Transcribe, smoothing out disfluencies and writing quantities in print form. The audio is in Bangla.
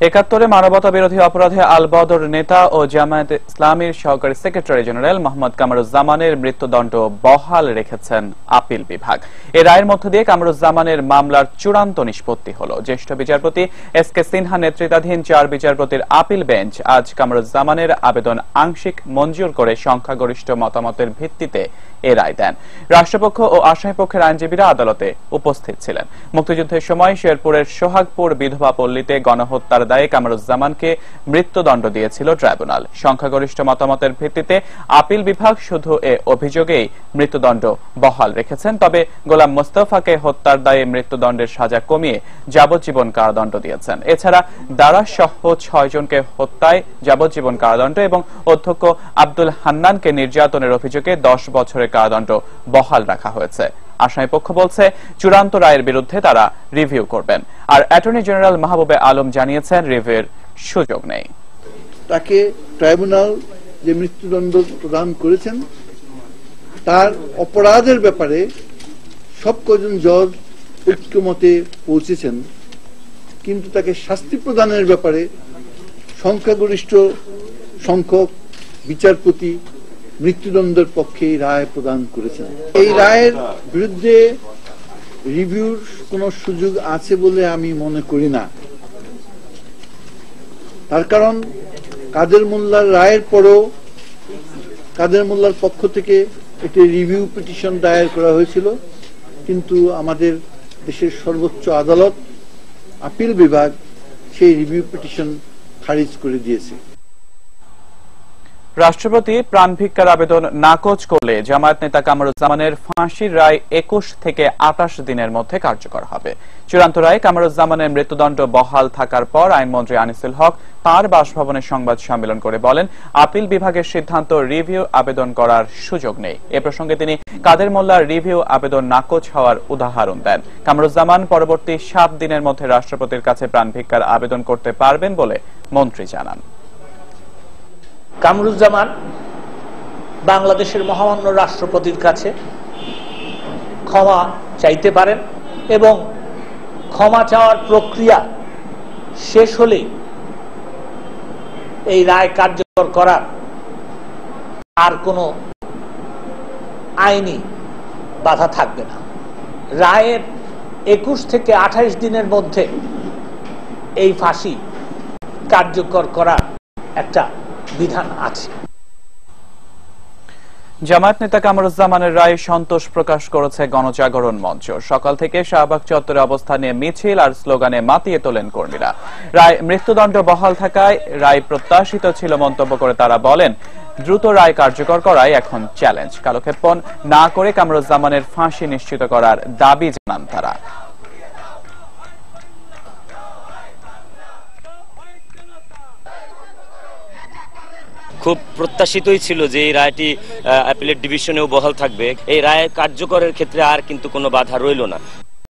একাত্তরে মানবতা বিরোধী অপরাধে আল বদর নেতা ও জামায়াতে ইসলামীর সহকারী সেক্রেটারি জেনারেল মোহাম্মদ কামরুজ্জামানের মৃত্যুদণ্ড বহাল রেখেছেন আপিল বিভাগ। এ রায়ের মধ্য দিয়ে কামরুজ্জামানের মামলার চূড়ান্ত নিষ্পত্তি হল। জ্যেষ্ঠ বিচারপতি এস.কে. সিনহা নেতৃত্বাধীন 4 বিচারপতির আপিল বেঞ্চ আজ কামরুজ্জামানের আবেদন আংশিক মঞ্জুর করে সংখ্যাগরিষ্ঠ মতামতের ভিত্তিতে এ রায় দেন। রাষ্ট্রপক্ষ ও আসামিপক্ষের আইনজীবীরা আদালতে উপস্থিত ছিলেন। মুক্তিযুদ্ধের সময় শেরপুরের সোহাগপুর বিধবা পল্লীতে গণহত্যার দায়ে কামরুজ্জামানকে মৃত্যুদণ্ড দিয়েছিল ট্রাইব্যুনাল। সংখ্যাগরিষ্ঠ মতামতের ভিত্তিতে আপিল বিভাগ শুধু এ অভিযোগেই মৃত্যুদণ্ড বহাল রেখেছেন। তবে গোলাম মোস্তফাকে হত্যার দায়ে মৃত্যুদণ্ডের সাজা কমিয়ে যাবজ্জীবন কারাদণ্ড দিয়েছেন। এছাড়া দারা সহ 6 জনকে হত্যায় যাবজ্জীবন কারাদণ্ড এবং অধ্যক্ষ আব্দুল হান্নানকে নির্যাতনের অভিযোগে 10 বছরের কারাদণ্ড বহাল রাখা হয়েছে। আসামিপক্ষ বলছে চূড়ান্ত রায়ের বিরুদ্ধে তারা রিভিউ করবেন। আর অ্যাটর্নি জেনারেল মাহবুবে আলম জানিয়েছেন রিভিউর সুযোগ নেই। তাকে ট্রাইব্যুনাল যে মৃত্যুদণ্ড প্রদান করেছেন তার অপরাধের ব্যাপারে সব কজন জজ ঐক্যমতে পৌঁছেছেন, কিন্তু তাকে শাস্তি প্রদানের ব্যাপারে সংখ্যাগরিষ্ঠ সংখ্যক বিচারপতি মৃত্যুদণ্ডের পক্ষে রায় প্রদান করেছেন। এই রায়ের বিরুদ্ধে রিভিউর কোন সুযোগ আছে বলে আমি মনে করি না। তার কারণ কাদের মোল্লার রায়ের পরও কাদের মোল্লার পক্ষ থেকে একটি রিভিউ পিটিশন দায়ের করা হয়েছিল, কিন্তু আমাদের দেশের সর্বোচ্চ আদালত আপিল বিভাগ সেই রিভিউ পিটিশন খারিজ করে দিয়েছে। রাষ্ট্রপতি প্রাণভিক্ষার আবেদন নাকচ করলে জামায়াত নেতা কামরুজ্জামানের ফাঁসির রায় 21 থেকে 28 দিনের মধ্যে কার্যকর হবে। চূড়ান্ত রায় কামরুজ্জামানের মৃত্যুদণ্ড বহাল থাকার পর আইনমন্ত্রী আনিসুল হক তার বাসভবনে সংবাদ সম্মেলন করে বলেন, আপিল বিভাগের সিদ্ধান্ত রিভিউ আবেদন করার সুযোগ নেই। এ প্রসঙ্গে তিনি কাদের মোল্লার রিভিউ আবেদন নাকচ হওয়ার উদাহরণ দেন। কামরুজ্জামান পরবর্তী 7 দিনের মধ্যে রাষ্ট্রপতির কাছে প্রাণভিক্ষার আবেদন করতে পারবেন বলে মন্ত্রী জানান। কামরুজ্জামান বাংলাদেশের মহামান্য রাষ্ট্রপতির কাছে ক্ষমা চাইতে পারেন এবং ক্ষমা চাওয়ার প্রক্রিয়া শেষ হলে এই রায় কার্যকর করার আর কোনো আইনি বাধা থাকবে না। রায়ের 21 থেকে 28 দিনের মধ্যে এই ফাঁসি কার্যকর করার একটা বিধান আছে। জামায়াত নেতা কামরুজ্জামানের রায়ে সন্তোষ প্রকাশ করেছে গণজাগরণ মঞ্চ। সকাল থেকে শাহবাগ চত্বরে অবস্থান নিয়ে মিছিল আর স্লোগানে মাতিয়ে তোলেন কর্মীরা। রায় মৃত্যুদণ্ড বহাল থাকায় রায় প্রত্যাশিত ছিল মন্তব্য করে তারা বলেন, দ্রুত রায় কার্যকর করাই এখন চ্যালেঞ্জ। কালক্ষেপণ না করে কামরুজ্জামানের ফাঁসি নিশ্চিত করার দাবি জানান তারা। খুব প্রত্যাশিতই ছিল যে এই রায়টি অ্যাপিলেট ডিভিশনেও বহাল থাকবে। এই রায় কার্যকরের ক্ষেত্রে আর কিন্তু কোনো বাধা রইল না।